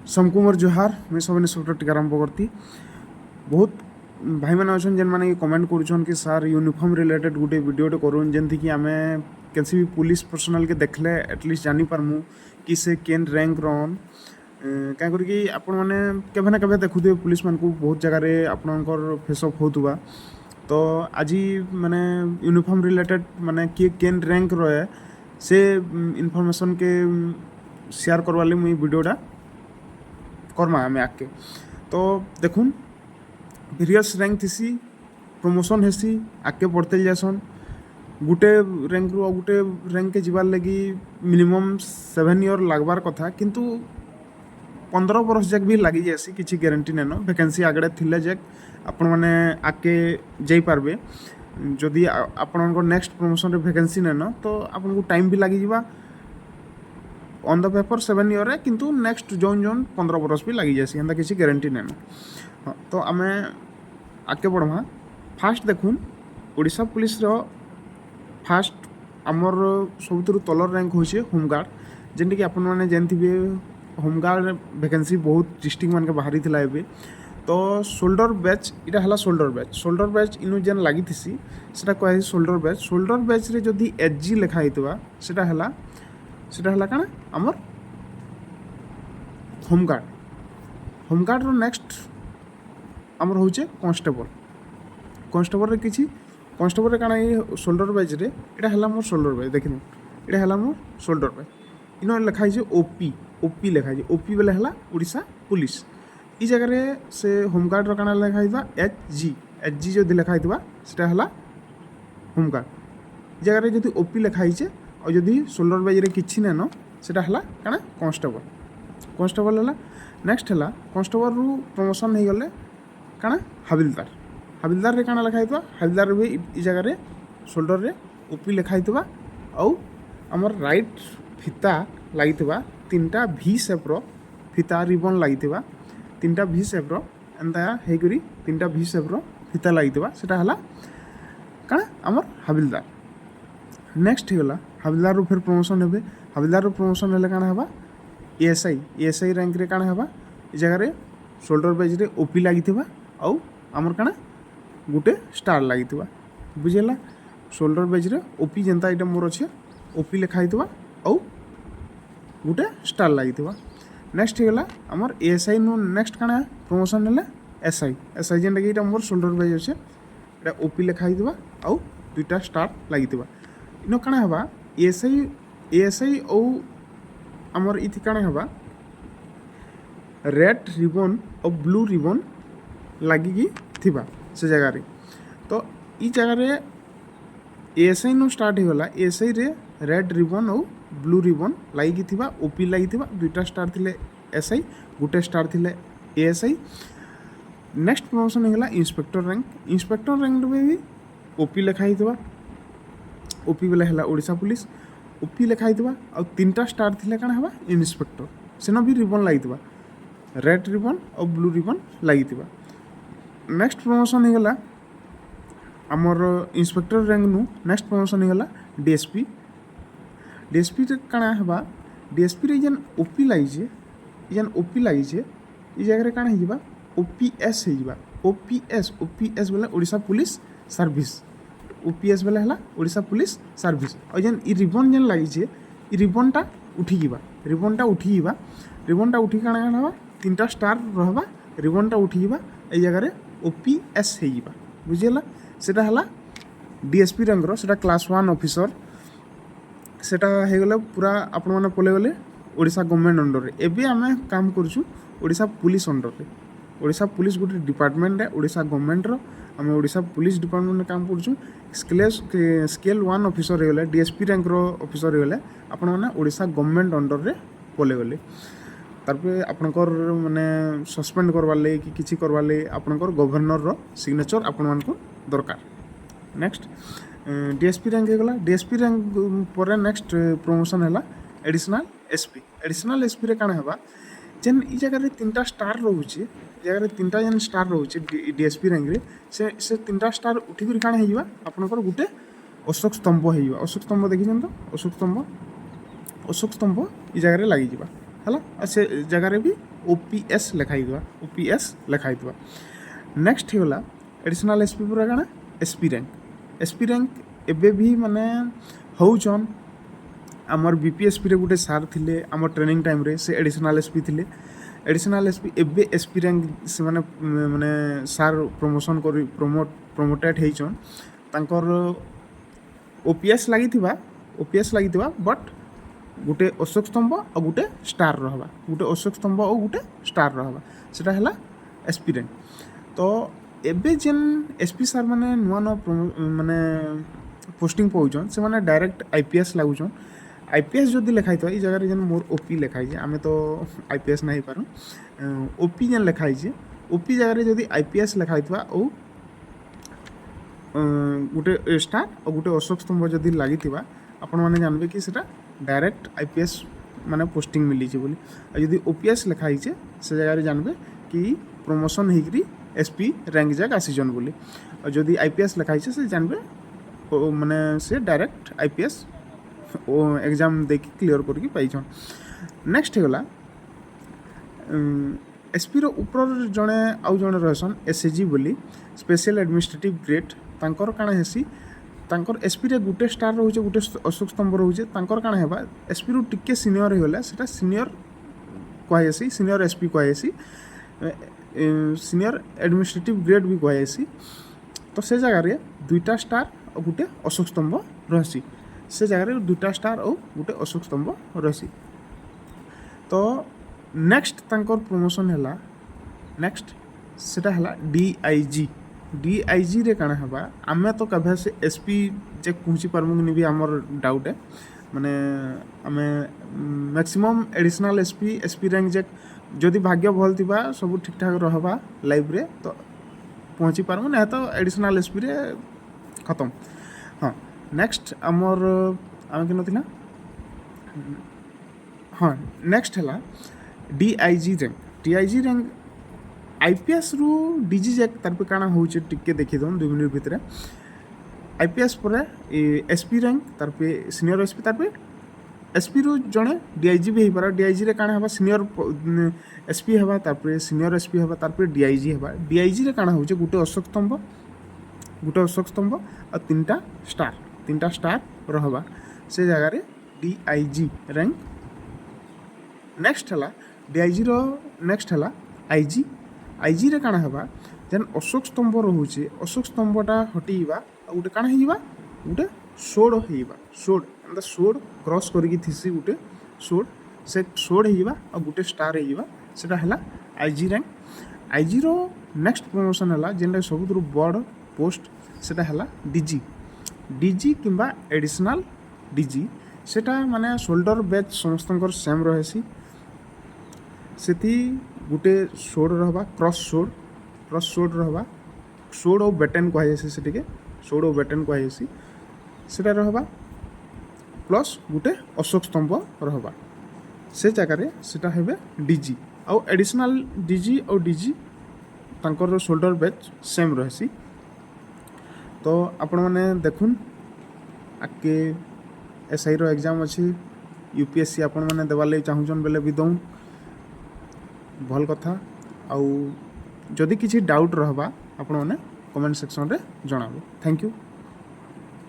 सबको मोर जोहार मैं सब इन्स्पेक्टर टीकाराम बगर्ती। बहुत भाई मैंने अच्छे जेन मैंने कमेंट करुछन कि सार यूनिफॉर्म रिलेटेड गोटे वीडियोटे करूँ जेमती कि आम कैसी भी पुलिस पर्सनाल के देखले एटलिस्ट जानी पारमु कि से केन रैंक रन क्या करके आपण मैंने केभे ना केभे देखुथे पुलिस मान को बहुत जगह आपणकर फेसअप होतुबा। तो आज मैंने यूनिफॉर्म रिलेटेड माने किए केन रैंक रहे से इनफॉरमेशन के शेयर करवाले मुई वीडियोटा करमा आम आगे। तो देखुन वेरियस रैंक थी प्रमोशन हेसी आगे पढ़ते जासन गुटे रैंक रू गुटे रैंक के जीवार लगी मिनिमम 7 ईयर लगवार कथा किंतु 15 बरस जाक भी लगी जासी किसी गारंटी नेन वैकेंसी आगड़े थिले जाक आपण मैंने आगे जाई पारबे। जदि आपण नेक्स्ट प्रमोशन रे वैकेंसी नेन तो आपन को टाइम भी लगी जावा ऑन द पेपर 7 ईयर है किंतु नेक्स्ट जोन जोन 15 बरस भी लगी जासी एंता किसी गारंटी नेन। हाँ तो आम आगे बढ़वा फास्ट देखुन ओडिशा पुलिस रो फास्ट आमर सब तलर रैंक होचे होमगार्ड जेनटी कि आपण मैंने जानते होमगार्ड वैकेंसी बहुत डिस्ट्रिक्ट मान के बाहरी थिला एबे। तो शोल्डर बैच इटा हला शोल्डर बैच इनु जेन लगी थी सेटा कहे शोल्डर बैच रे जदि एचजी लिखा होइतबा सेटा हला काना आमर होमगार्ड रो नेक्स्ट आमर होचे कांस्टेबल रे किछि कांस्टेबल रे काना ये शोल्डर बैच रे इटा हला मोर शोल्डर बैच देखिनु इटा हला मोर शोल्डर बैच इनो लिखा है ओपी लिखा है ओपी बेले हला ओडिशा पुलिस ई जगह रे से होमगार्ड रो काना लिखा हिबा एचजी जो लिखा हिबा सेटा हला होमगार्ड जगह रे जदि ओपी लिखा हिचे और जदि शोल्डर बैच रे किछि नेनो सेटा हला काना कांस्टेबल हला। नेक्स्ट हला कांस्टेबल रु प्रमोशन हो गले काना हाविलदार रे काना लिखा हिबा हाविलदार रे ई जगह रे शोल्डर रे ओपी लिखा हिबा औ हमर राइट फिता लागितबा तीनटा भी शेप रो फिता रिबन लागितबा तीनटा भी शेप रो एंता हे करी तीनटा भी शेप रो फिता लागितबा सेटा हला काना हमर हाविलदार। नेक्स्ट हिगला हाविलदार रो फिर प्रमोशन हेबे हाविलदार रो प्रमोशन हेले काना हबा एएसआई रैंक रे काना हबा ई जगह रे शोल्डर बैच रे ओपी लागितबा औ हमर काना गुटे स्टार लागितबा बुझेला शोल्डर बैच रे ओपी जेंता इटा मोर अछि ओपी लिखा हितबा औ गुटे स्टार लागितबा। नेक्स्ट हिगला हमर एएसआई नो नेक्स्ट काना प्रमोशन हेले एसआई जेंटा कि इटा मोर शोल्डर बैच अछि इटा ओपी लिखा हितबा औ दुटा स्टार लागितबा इनो काना हबा एएसआई औ हमर इथि काना हबा रेड रिबन और ब्लू रिबन लगी थिबा से जगह रे। तो ई जगह रे एएसआई नो स्टार्ट होगला एएसआई रे रेड रिबन और ब्लू रिबन लगी थिबा ओपी लगी थिबा दुटा स्टार थिले एसआई गुटे स्टार थिले एएसआई। नेक्स्ट प्रमोशन होगला इंस्पेक्टर रैंक में भी ओपी लिखा हितबा ओपी बेले हला ओडिशा पुलिस ओपी लिखा हितबा और तीनटा स्टार थिले काना हबा इंस्पेक्टर सेनो भी रिबन लागितबा रेड रिबन और ब्लू रिबन लागितबा। नेक्स्ट प्रमोशन होगला आमर इंस्पेक्टर रैंक नु नेक्स्ट प्रमोशन होगला डीएसपी रे काना हबा डीएसपी रे जेन ओपी लागिजे ई जगह रे काना हिबा ओपीएस हिबा ओपीएस बेले ओडिशा पुलिस सर्विस ओपीएस बेले हला ओडिशा पुलिस सर्विस और जेन ई रिबन जेन लागिजे ई रिबनटा उठी काना हबा तीनटा स्टार रहबा रिबनटा उठीबा ए जगह रे ओपीएस हेइबा बुझिला सेटा हला डीएसपी रैंक रो सेटा क्लास 1 ऑफिसर सेटा हे गले पूरा आपण माने पले गले ओडिशा गवर्नमेंट अंडर रे एबे आमे काम करछु ओडिशा पुलिस अंडर रे ओडिशा पुलिस गुटे डिपार्टमेंट है ओडिशा गवर्नमेंट रो आमे ओडिशा पुलिस डिपार्टमेंट में काम करछु स्केल 1 ऑफिसर हे गले डीएसपी रैंक रो ऑफिसर हे गले आपण माने ओडिशा गवर्नमेंट अंडर रे पले गले तारपे आपनकर माने सस्पेंड करवार ले कि किछि करवार ले आपनकर गवर्नर रो सिग्नेचर आपण मान को दरकार। नेक्स्ट डीएसपी रैंक हे गला डीएसपी रैंक पर नेक्स्ट प्रमोशन हैला एडिशनल एसपी रे काना हबा जेन ई जगह रे तीनटा स्टार रहउची जगह रे तीनटा जेन स्टार रहउची डीएसपी रैंक रे से तीनटा स्टार उठी कर काना हेइबा आपनकर गुटे अशोक स्तंभ हेइबा अशोक स्तंभ देखि जंतो अशोक स्तंभ ई जगह रे लागि जिबा है से जगार भी ओपीएस लिखाई ओपीएस लिखाई नेक्स्ट होगा एडिशनल एसपी पूरा काଣା एसपी रैंक एबे भी माने होउछन आमर बीपीएसपी रे गुटे सार थिले आमर ट्रेनिंग टाइम रे से एडिशनल एसपी थिले एडिशनल एसपी एबे एसपी रैंक से माने सार प्रमोशन करी प्रमोटेड हेइछन तांकर ओपीएस लागिथिबा बट गुटे अशोक स्तंभ और गुटे स्टार रहबा गुटे अशोक स्तंभ और गुटे स्टार रहबा सेटा हला एसपी रैंक तो एबे जेन एसपी सार माने नुआ माने पोस्टिंग पाउछन से माने डायरेक्ट आईपीएस लागुछन आईपीएस जदि लिखाई तो जगह जेन मोर ओपी लिखाई आमे तो आईपीएस नहीं पारू ओपी जेन लिखाई ओपी जगह जदि आईपीएस लिखाई और गुटे स्टार और गुटे अशोक स्तंभ जदि लगी आपण मैंने जानबे कि सेटा डायरेक्ट आईपीएस माने पोस्टिंग मिली बोली यदि ओपीएस लिखाई से जगह जानबे कि प्रमोशन होगी एसपी रैंक जाक आसीजन बोली और जदि आईपीएस लिखाई से जानबे माने से डायरेक्ट आईपीएस एग्जाम देखी क्लियर करके पाइछन नेक्स्ट होगा एसपी रो ऊपर जड़े आउ जड़े रहसन एसएजी बोली स्पेशल एडमिनिस्ट्रेटिव ग्रेड तांकर काଣା हेसी तांकर एसपी रे गुटे स्टार रोचे गुटे अशोक स्तंभ रोचे तांकर काଣା हेबा एसपी रो टिके सीनियर होला सेटा सीनियर कहसी सीनियर एसपी कहसी सीनियर एडमिनिस्ट्रेटिव ग्रेड भी कहसी तो से जगह रे दुईटा स्टार और गुटे अशोक स्तंभ रहसी से जगह रे दुईटा स्टार और गुटे अशोक स्तंभ रहसी तो नेक्स्ट तांकर प्रमोशन हैला नेक्स्ट सेटा हैला डीआईजी रे काଣା हेबा आमे तो कभे से एसपी चेक पहुँची पारमु कि भी आमर डाउट है माने आमे maximum additional SP rank check जदि भाग्य भल थिबा सब ठीक ठाक रहबा लाइव रे तो पहुँची पारमु ना तो एडिशनल एसपी रे खत्म हाँ नेक्स्ट आमर आमे कि नथिला हाँ नेक्स्ट हैला डीआईजी रैंक आईपीएस रु डीजी जैक तार पे काଣା होचे टिके देखि दम 2 मिनट भितर आईपीएस पर एसपी रैंक तार पे सीनियर एसपी तार पे एसपी रु जणे डीआईजी भी पारा डीआईजी रे काଣା हबा सीनियर एसपी हबा तार पे सीनियर एसपी हबा तार पे डीआईजी हबा डीआईजी रे काଣା होचे गुटे अशोक स्तंभ और तीनटा स्टार रहबा से जगह रे डीआईजी रैंक नेक्स्ट हला डीआईजी रो नेक्स्ट हला आईजी रे काଣା हेबा जेन अशोक स्तंभ रोचे अशोक स्तंभटा हटेइबा गोटे काଣା हेइबा गोटे सोड हेइबा सोड क्रॉस करके थिसी गोटे सोड हेइबा और गोटे स्टार हेइबा सेटा हला आईजी रैंक आईजी रो नेक्स्ट प्रमोशन हला जेन सबुतरु बड़ पोस्ट सेटा हला डीजी किंबा एडिशनल डीजी सेटा माने शोल्डर बैच समस्तंकर सेम रहेसी सेति गुटे सोड रहबा क्रॉस सोड रहबा सोड और बैटन कहसी से सोड और बैटन कहसी सेटा रहबा प्लस गुटे अशोक स्तंभ रहबा से जगह रे सेटा हेबे डीजी और एडिशनल डीजी और डीजी तांकर शोल्डर बैच सेम रहसी तो आपण माने देखुन आके एसआई रो एग्जाम अछि यूपीएससी आपण माने देवा ले चाहुचन बेले भी दऊ भल कथा आउ जदि किसी डाउट रहबा आपण माने कमेंट सेक्शन रे जणाबो थैंक यू।